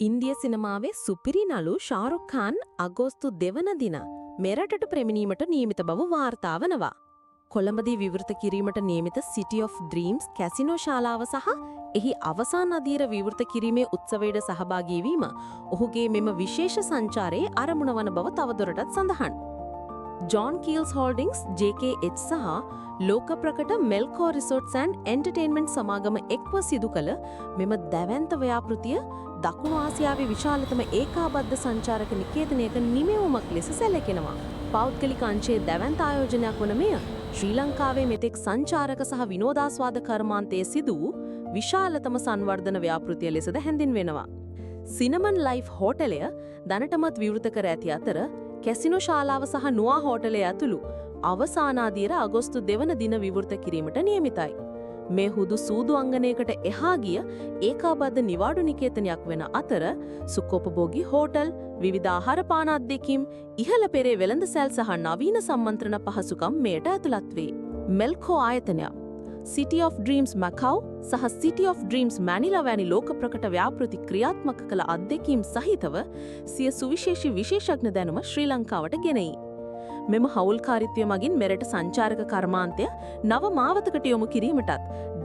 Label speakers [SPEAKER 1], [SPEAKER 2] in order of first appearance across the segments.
[SPEAKER 1] ඉන්දිය සිනමාවේ සුපිරි නළු ශාරුක් ඛාන් අගෝස්තු 2 වන දින මෙරටට ප්‍රමිනීමට නියමිත බව වාර්තා වනවා. කොළඹදී විවෘත කිරීමට නියමිත City of Dreams කැසිනෝ ශාලාව සහ එහි අවසාන අදියර විවෘත කිරීමේ උත්සවයට සහභාගී වීම ඔහුගේ මෙම විශේෂ සංචාරයේ අරමුණ වන බව තවදුරටත් සඳහන්. ජොන් කීල්ස් හෝල්ඩින්ග්ස් JKH සහ ලෝක ප්‍රකට මෙල්කෝ රිසෝර්ට්ස් ඇන්ඩ් එන්ටර්ටේන්මන්ට් සමාගම එක්ව සිදු කළ මෙම දැවැන්ත ව්‍යාපෘතිය දකුණු ආසියාවේ විශාලතම ඒකාබද්ධ සංචාරක නිකේතනයක නිමවුමක් ලෙස සැලකෙනවා. පෞද්ගලික අංශයේ දැවැන්ත ආයෝජනයක් වන මෙය ශ්‍රී ලංකාවේ මෙතෙක් සංචාරක සහ විනෝදාස්වාද කර්මාන්තයේ සිදු වූ විශාලතම සංවර්ධන ව්‍යාපෘතිය ලෙසද හැඳින්වෙනවා. සිනමන් ලයිෆ් හෝටලය දැනටමත් විවෘත කර ඇති අතර කැසිනෝ ශාලාව සහ නුවා හෝටලය ඇතුළු අවසානාදියර අගෝස්තු 2 වන දින විවෘත කිරීමට නියමිතයි. මේ හුදු සූදු අංගණයකට එහා ගිය ඒකාබද්ධ නිවාඩු නිකේතනයක් වෙන අතර සුඛෝපභෝගී හෝටල්, විවිධ ආහාර පාන අධ්‍යක්ීම්, ඉහළ පෙරේ වෙළඳසැල් සහ නවීන සම්මන්ත්‍රණ පහසුකම් මෙයට ඇතුළත් වේ. මෙල්කෝ ආයතනය City of Dreams Macau සහ City of Dreams Manila වැනි ලෝක ප්‍රකට ව්‍යාපෘති ක්‍රියාත්මක කළ අධ්‍යක්ීම් සහිතව සිය සුවිශේෂී විශේෂඥ දැනුම ශ්‍රී ලංකාවට ගෙනයි. මෙම හවුල්කාරීත්වය මගින් මෙරට සංචාරක කර්මාන්තය නව මාවතකට යොමු කිරීමටත්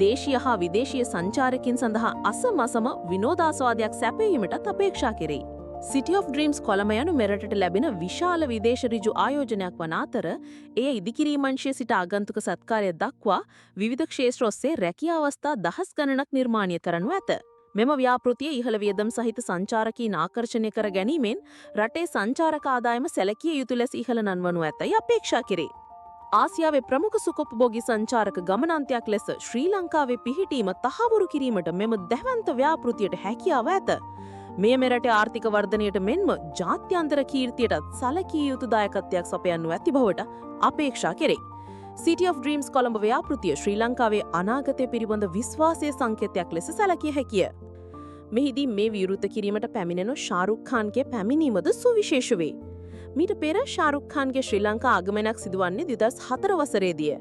[SPEAKER 1] දේශීය හා විදේශීය සංචාරකින් සඳහා අසමසම විනෝදාස්වාදයක් සැපයීමටත් අපේක්ෂා කෙරෙයි. City of Dreams කොළඹ යනු මෙරටට ලැබෙන විශාල විදේශ ඍජු ආයෝජනයක් වන අතර එය ඉදිකිරීම අංශයේ සිට ආගන්තුක සත්කාරය දක්වා විවිධ ක්ෂේත්‍ර ඔස්සේ රැකියා අවස්ථා දහස් ගණනක් නිර්මාණය කරනු ඇත. මෙම ව්‍යාපෘතිය ඉහළ වියදම් සහිත සංචාරකීන් ආකර්ෂණය කර ගැනීමෙන් රටේ සංචාරක ආදායම සැලකිය යුතු ලෙස ඉහළ නංවනු ඇතයි අපේක්ෂා කෙරේ. ආසියාවේ ප්‍රමුඛ සුඛෝපභෝගී සංචාරක ගමනාන්තයක් ලෙස ශ්‍රී ලංකාවේ පිහිටීම තහවුරු කිරීමට මෙම දැවැන්ත ව්‍යාපෘතියට හැකියාව ඇත. මෙය මෙරටේ ආර්ථික වර්ධනයට මෙන්ම ජාත්‍යන්තර කීර්තියටත් සැලකිය යුතු දායකත්වයක් සපයන්නු ඇති බවට අපේක්ෂා කෙරේ. City of Dreams කොළඹ ව්‍යාපෘතිය ශ්‍රී ලංකාවේ අනාගතය පිළිබඳ විශ්වාසයේ සංකේතයක් ලෙස සැලකිය හැකිය. මෙහිදී මේ විවෘත කිරීමට පැමිණෙන ශාරුක් ඛාන්ගේ පැමිණීමද සුවිශේෂ වේ. මීට පෙර ශාරුක් ඛාන්ගේ ශ්‍රී ලංකා ආගමනයක් සිදුවන්නේ 2004 වසරේදීය.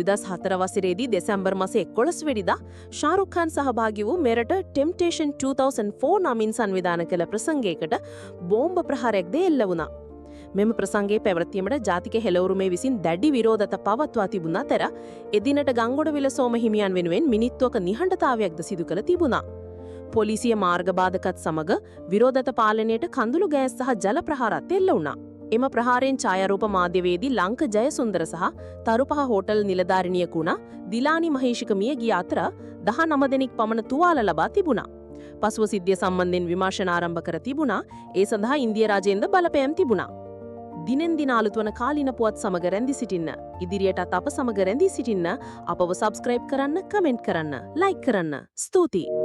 [SPEAKER 1] 2004 වසරේදී දෙසැම්බර් මාසේ 11 වෙනිදා ශාරුක් ඛාන් සහභාගී වූ මෙරට Temptation 2004 නමින් සංවිධානය කළ ප්‍රසංගයකට බෝම්බ ප්‍රහාරයක් ද එල්ල වුණා. මෙම ප්‍රසංගයේ පැවැත්වීමට ජාතික හෙළවුරුමේ විසින් දැඩි විරෝධතා පවත්වා තිබුණ අතර එදිනට ගංගොඩවිල සෝම හිමියන් වෙනුවෙන් මිනිත්තුවක නිහඬතාවයක්ද සිදු කළ තිබුණා. පොලිසිය මාර්ග බාධකත් සමග විරෝධතා පාලනයට කඳුළු ගෑස් සහ ජල ප්‍රහාරات එල්ල වුණා. එම ප්‍රහාරයෙන් ඡායාරූප මාධ්‍යවේදී ලංක ජයසුන්දර සහ තරුපහ හෝටල් නිලධාරිනියකුණා දිලානි මහේෂික මිය ගිය අතර 19 දෙනෙක් පමණ තුවාල ලබා තිබුණා. පසුව සිද්ධිය සම්බන්ධයෙන් විමර්ශන ආරම්භ කර තිබුණා. ඒ සඳහා ඉන්දිය රාජයෙන්ද බලපෑම් තිබුණා. දිනෙන් දින අලුත් වන කාලින පුවත් සමග රැඳී සිටින්න. ඉදිරියටත් අප සමග රැඳී සිටින්න. අපව සබ්ස්ක්‍රයිබ් කරන්න, කමෙන්ට් කරන්න, ලයික් කරන්න. ස්තුතියි.